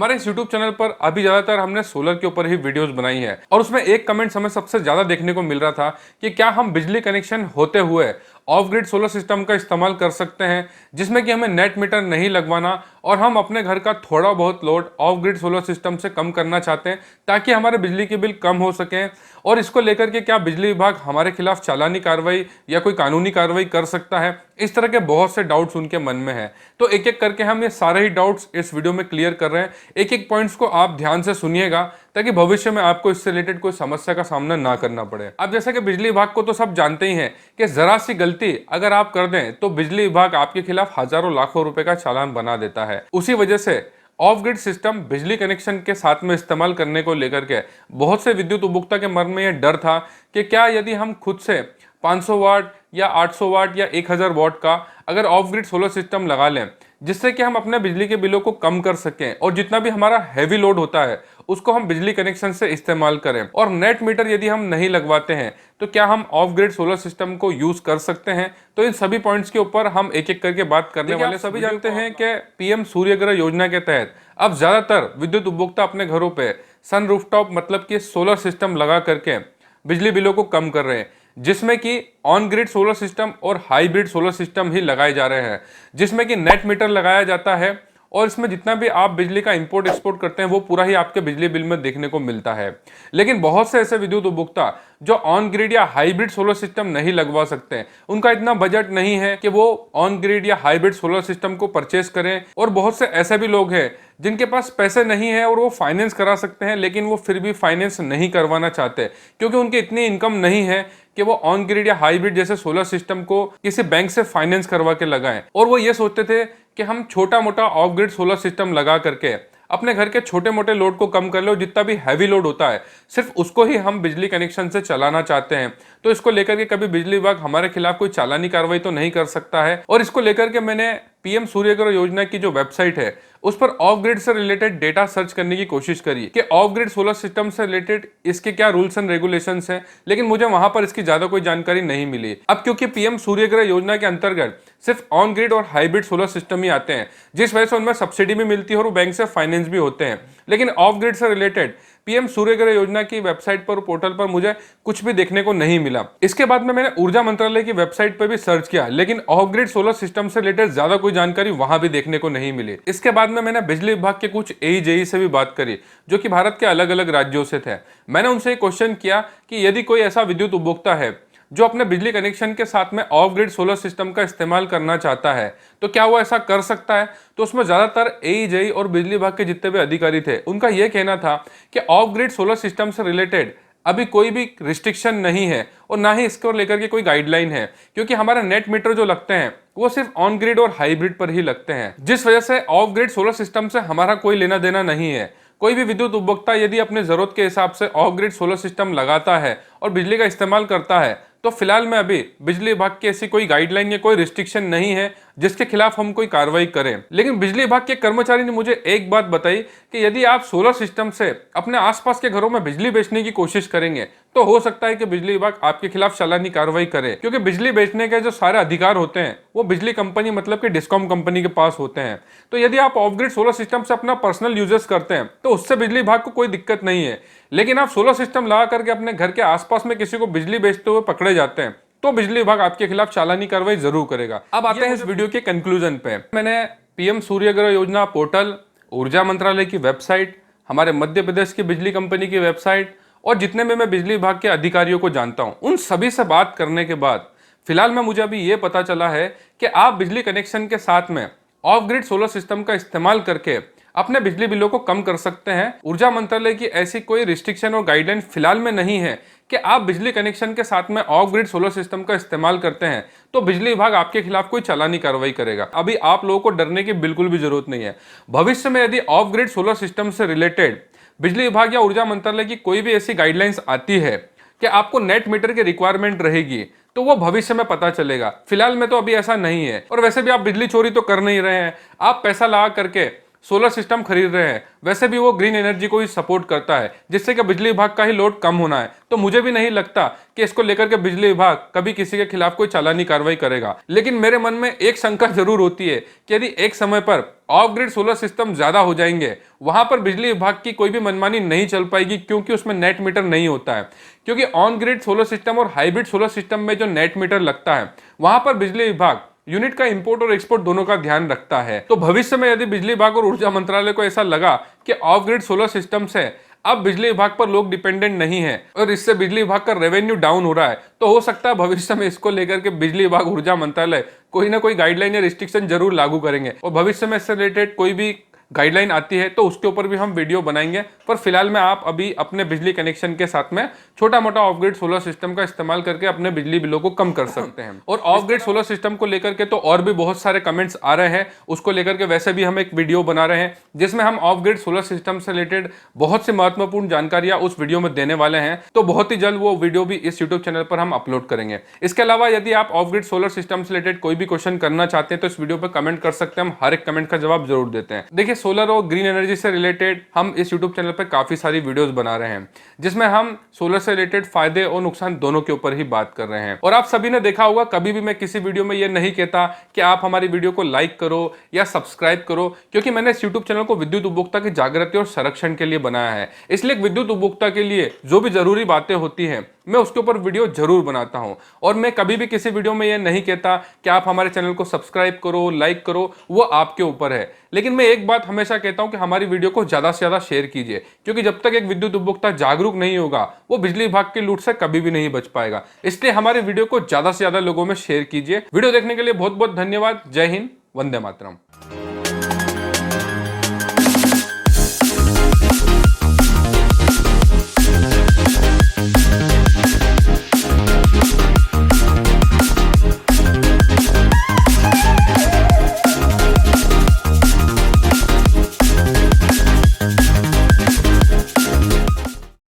हमारे इस YouTube channel पर अभी ज्यादातर हमने सोलर के ऊपर ही वीडियोस बनाई है और उसमें एक कमेंट हमें सबसे ज्यादा देखने को मिल रहा था कि क्या हम बिजली कनेक्शन होते हुए ऑफ ग्रिड सोलर सिस्टम का इस्तेमाल कर सकते हैं, जिसमें कि हमें नेट मीटर नहीं लगवाना और हम अपने घर का थोड़ा बहुत load of grid solar system से कम करना चाहते हैं ताकि हमारे बिजली के बिल कम हो सकें। और इसको लेकर के क्या बिजली विभाग हमारे खिलाफ चालानी कार्रवाई या कोई कानूनी कार्रवाई कर सकता है, इस तरह के बहुत से डाउट्स उनके मन में हैं। तो एक एक करके हम ये सारे ही डाउट्स इस वीडियो में क्लियर कर रहे हैं। एक एक पॉइंट्स को आप ध्यान से सुनिएगा ताकि भविष्य में आपको इससे रिलेटेड कोई समस्या का सामना ना करना पड़े। अब जैसे कि बिजली विभाग को तो सब जानते ही हैं कि जरा सी गलती अगर आप कर दें तो बिजली विभाग आपके खिलाफ हजारों लाखों रुपए का चालान बना देता है। उसी वजह से ऑफ ग्रिड सिस्टम बिजली कनेक्शन के साथ में इस्तेमाल करने को लेकर के बहुत से विद्युत उपभोक्ता के मन में यह डर था कि क्या यदि हम खुद से 500 वाट या 800 वाट या 1000 वाट का अगर ऑफ ग्रिड सोलर सिस्टम लगा लें, जिससे कि हम अपने बिजली के बिलों को कम कर सकें और जितना भी हमारा हैवी लोड होता है उसको हम बिजली कनेक्शन से इस्तेमाल करें, और नेट मीटर यदि हम नहीं लगवाते हैं तो क्या हम ऑफ ग्रिड सोलर सिस्टम को यूज कर सकते हैं। तो इन सभी पॉइंट्स के ऊपर हम एक एक करके बात करने वाले। सभी जानते हैं कि पीएम सूर्यघर योजना के तहत अब ज्यादातर विद्युत उपभोक्ता अपने घरों पे सन रूफटॉप मतलब कि सोलर सिस्टम लगा करके बिजली बिलों को कम कर रहे हैं, जिसमें कि ऑन ग्रिड सोलर सिस्टम और हाइब्रिड सोलर सिस्टम ही लगाए जा रहे हैं, जिसमें कि नेट मीटर लगाया जाता है और इसमें जितना भी आप बिजली का इंपोर्ट एक्सपोर्ट करते हैं वो पूरा ही आपके बिजली बिल में देखने को मिलता है। लेकिन बहुत से ऐसे विद्युत उपभोक्ता जो ऑन ग्रिड या हाइब्रिड सोलर सिस्टम नहीं लगवा सकते हैं, उनका इतना बजट नहीं है कि वो ऑन ग्रिड या हाइब्रिड सोलर सिस्टम को परचेस करें। और बहुत से ऐसे भी लोग हैं जिनके पास पैसे नहीं है और वो फाइनेंस करा सकते हैं, लेकिन वो फिर भी फाइनेंस नहीं करवाना चाहते क्योंकि उनकी इतनी इनकम नहीं है कि वो ऑन ग्रिड या हाइब्रिड जैसे सोलर सिस्टम को किसी बैंक से फाइनेंस करवा के लगाएं। और वो ये सोचते थे कि हम छोटा मोटा ऑफ ग्रिड सोलर सिस्टम लगा करके अपने घर के छोटे मोटे लोड को कम कर लो, जितना भी हैवी लोड होता है सिर्फ उसको ही हम बिजली कनेक्शन से चलाना चाहते हैं। तो इसको लेकर के कभी बिजली विभाग हमारे खिलाफ कोई चालानी कार्रवाई तो नहीं कर सकता है। और इसको लेकर के मैंने पीएम सूर्यघर योजना की जो वेबसाइट है उस पर ऑफ ग्रिड से रिलेटेड डेटा सर्च करने की कोशिश करी कि ऑफ ग्रिड सोलर सिस्टम से रिलेटेड इसके क्या रूल्स एंड रेगुलेशंस हैं, लेकिन मुझे वहां पर इसकी ज्यादा कोई जानकारी नहीं मिली। अब क्योंकि पीएम सूर्यघर योजना के अंतर्गत सिर्फ ऑन ग्रिड और हाइब्रिड सोलर सिस्टम ही आते हैं, जिस वजह से उनमें सब्सिडी भी मिलती है और बैंक से फाइनेंस भी होते हैं, लेकिन ऑफ ग्रिड से रिलेटेड पीएम सूर्यघर योजना की वेबसाइट पर पोर्टल पर मुझे कुछ भी देखने को नहीं मिला। इसके बाद में मैंने ऊर्जा मंत्रालय की वेबसाइट पर भी सर्च किया, लेकिन ऑफ ग्रिड सोलर सिस्टम से रिलेटेड ज्यादा कोई जानकारी वहां भी देखने को नहीं मिली। इसके बाद में मैंने बिजली विभाग के कुछ एई से भी बात करी जो कि भारत के अलग अलग राज्यों से थे। मैंने उनसे क्वेश्चन किया कि यदि कोई ऐसा विद्युत उपभोक्ता है जो अपने बिजली कनेक्शन के साथ में ऑफ ग्रिड सोलर सिस्टम का इस्तेमाल करना चाहता है तो क्या वो ऐसा कर सकता है। तो उसमें ज्यादातर एई और बिजली विभाग के जितने भी अधिकारी थे उनका यह कहना था कि ऑफ ग्रिड सोलर सिस्टम से रिलेटेड अभी कोई भी रिस्ट्रिक्शन नहीं है और ना ही इसको लेकर के कोई गाइडलाइन है, क्योंकि हमारे नेट मीटर जो लगते हैं वो सिर्फ ऑन ग्रिड और हाइब्रिड पर ही लगते हैं, जिस वजह से ऑफ ग्रिड सोलर सिस्टम से हमारा कोई लेना देना नहीं है। कोई भी विद्युत उपभोक्ता यदि अपने जरूरत के हिसाब से ऑफ ग्रिड सोलर सिस्टम लगाता है और बिजली का इस्तेमाल करता है तो फिलहाल में अभी बिजली विभाग की ऐसी कोई गाइडलाइन या कोई रिस्ट्रिक्शन नहीं है जिसके खिलाफ हम कोई कार्रवाई करें। लेकिन बिजली विभाग के कर्मचारी ने मुझे एक बात बताई कि यदि आप सोलर सिस्टम से अपने आसपास के घरों में बिजली बेचने की कोशिश करेंगे तो हो सकता है कि बिजली विभाग आपके खिलाफ चालानी कार्रवाई करे, क्योंकि बिजली बेचने के जो सारे अधिकार होते हैं वो बिजली कंपनी मतलब कि डिस्कॉम कंपनी के पास होते हैं। तो यदि आप ऑफ ग्रिड सोलर सिस्टम से अपना पर्सनल यूजेस करते हैं तो उससे बिजली विभाग को कोई दिक्कत नहीं है, लेकिन आप सोलर सिस्टम लगा करके अपने घर के आसपास में किसी को बिजली बेचते हुए पकड़े जाते हैं तो बिजली विभाग आपके खिलाफ चालानी कार्रवाई जरूर करेगा। अब आते हैं इस वीडियो के कंक्लूजन पे। मैंने पीएम सूर्यघर योजना पोर्टल, ऊर्जा मंत्रालय की वेबसाइट, हमारे मध्य प्रदेश की बिजली कंपनी की वेबसाइट और जितने में मैं बिजली विभाग के अधिकारियों को जानता हूं उन सभी से बात करने के बाद फिलहाल में मुझे अभी ये पता चला है कि आप बिजली कनेक्शन के साथ में ऑफ ग्रिड सोलर सिस्टम का इस्तेमाल करके अपने बिजली बिलों को कम कर सकते हैं। ऊर्जा मंत्रालय की ऐसी कोई रिस्ट्रिक्शन और गाइडलाइन फिलहाल में नहीं है कि आप बिजली कनेक्शन के साथ में ऑफ ग्रिड सोलर सिस्टम का इस्तेमाल करते हैं तो बिजली विभाग आपके खिलाफ कोई चालानी कार्रवाई करेगा। अभी आप लोगों को डरने की बिल्कुल भी जरूरत नहीं है। भविष्य में यदि ऑफ ग्रिड सोलर सिस्टम से रिलेटेड बिजली विभाग या ऊर्जा मंत्रालय की कोई भी ऐसी गाइडलाइंस आती है कि आपको नेट मीटर की रिक्वायरमेंट रहेगी तो वो भविष्य में पता चलेगा। फिलहाल में तो अभी ऐसा नहीं है। और वैसे भी आप बिजली चोरी तो कर नहीं रहे हैं, आप पैसा लगा करके सोलर सिस्टम खरीद रहे हैं, वैसे भी वो ग्रीन एनर्जी को ही सपोर्ट करता है, जिससे कि बिजली विभाग का ही लोड कम होना है। तो मुझे भी नहीं लगता कि इसको लेकर के बिजली विभाग कभी किसी के खिलाफ कोई चालानी कार्रवाई करेगा। लेकिन मेरे मन में एक शंका जरूर होती है कि यदि एक समय पर ऑफ ग्रिड सोलर सिस्टम ज्यादा हो जाएंगे, वहां पर बिजली विभाग की कोई भी मनमानी नहीं चल पाएगी, क्योंकि उसमें नेट मीटर नहीं होता है। क्योंकि ऑन ग्रिड सोलर सिस्टम और हाइब्रिड सोलर सिस्टम में जो नेट मीटर लगता है, वहां पर बिजली विभाग यूनिट का इंपोर्ट और एक्सपोर्ट दोनों का ध्यान रखता है। तो भविष्य में यदि बिजली विभाग और ऊर्जा मंत्रालय को ऐसा लगा कि ऑफ ग्रिड सोलर सिस्टम से अब बिजली विभाग पर लोग डिपेंडेंट नहीं है और इससे बिजली विभाग का रेवेन्यू डाउन हो रहा है, तो हो सकता है भविष्य में इसको लेकर के बिजली विभाग, ऊर्जा मंत्रालय कोई ना कोई गाइडलाइन या रिस्ट्रिक्शन जरूर लागू करेंगे और भविष्य में इससे रिलेटेड कोई भी गाइडलाइन आती है तो उसके ऊपर भी हम वीडियो बनाएंगे। पर फिलहाल में आप अभी अपने बिजली कनेक्शन के साथ में छोटा मोटा ऑफ ग्रिड सोलर सिस्टम का इस्तेमाल करके अपने बिजली बिलों को कम कर सकते हैं। और ऑफ ग्रिड सोलर सिस्टम को लेकर के तो और भी बहुत सारे कमेंट्स आ रहे हैं, उसको लेकर के वैसे भी हम एक वीडियो बना रहे हैं जिसमें हम ऑफ ग्रिड सोलर सिस्टम से रिलेटेड बहुत सी महत्वपूर्ण जानकारियां उस वीडियो में देने वाले हैं। तो बहुत ही जल्द वो वीडियो भी इस यूट्यूब चैनल पर हम अपलोड करेंगे। इसके अलावा यदि आप ऑफ ग्रिड सोलर सिस्टम से रिलेटेड कोई भी क्वेश्चन करना चाहते हैं तो इस वीडियो पर कमेंट कर सकते हैं, हम हर एक कमेंट का जवाब जरूर देते हैं। देखिए, सोलर और ग्रीन एनर्जी से रिलेटेड हम इस YouTube चैनल पर काफी सारी वीडियोस बना रहे हैं जिसमें हम सोलर से रिलेटेड फायदे और नुकसान दोनों के ऊपर ही बात कर रहे हैं। और आप सभी ने देखा होगा, कभी भी मैं किसी वीडियो में ये नहीं कहता कि आप हमारी वीडियो को लाइक करो या सब्सक्राइब करो, क्योंकि मैंने इस YouTube चैनल को विद्युत उपभोक्ता की जागृति और संरक्षण के लिए बनाया है। इसलिए विद्युत उपभोक्ता के लिए जो भी जरूरी बातें होती हैं मैं उसके ऊपर वीडियो जरूर बनाता हूं। और मैं कभी भी किसी वीडियो में ये नहीं कहता कि आप हमारे चैनल को सब्सक्राइब करो, लाइक करो, वो आपके ऊपर है। लेकिन मैं एक बात हमेशा कहता हूं कि हमारी वीडियो को ज्यादा से ज्यादा शेयर कीजिए, क्योंकि जब तक एक विद्युत उपभोक्ता जागरूक नहीं होगा वो बिजली विभाग की लूट से कभी भी नहीं बच पाएगा। इसलिए हमारी वीडियो को ज्यादा से ज्यादा लोगों में शेयर कीजिए। वीडियो देखने के लिए बहुत बहुत धन्यवाद। जय हिंद, वंदे मातरम।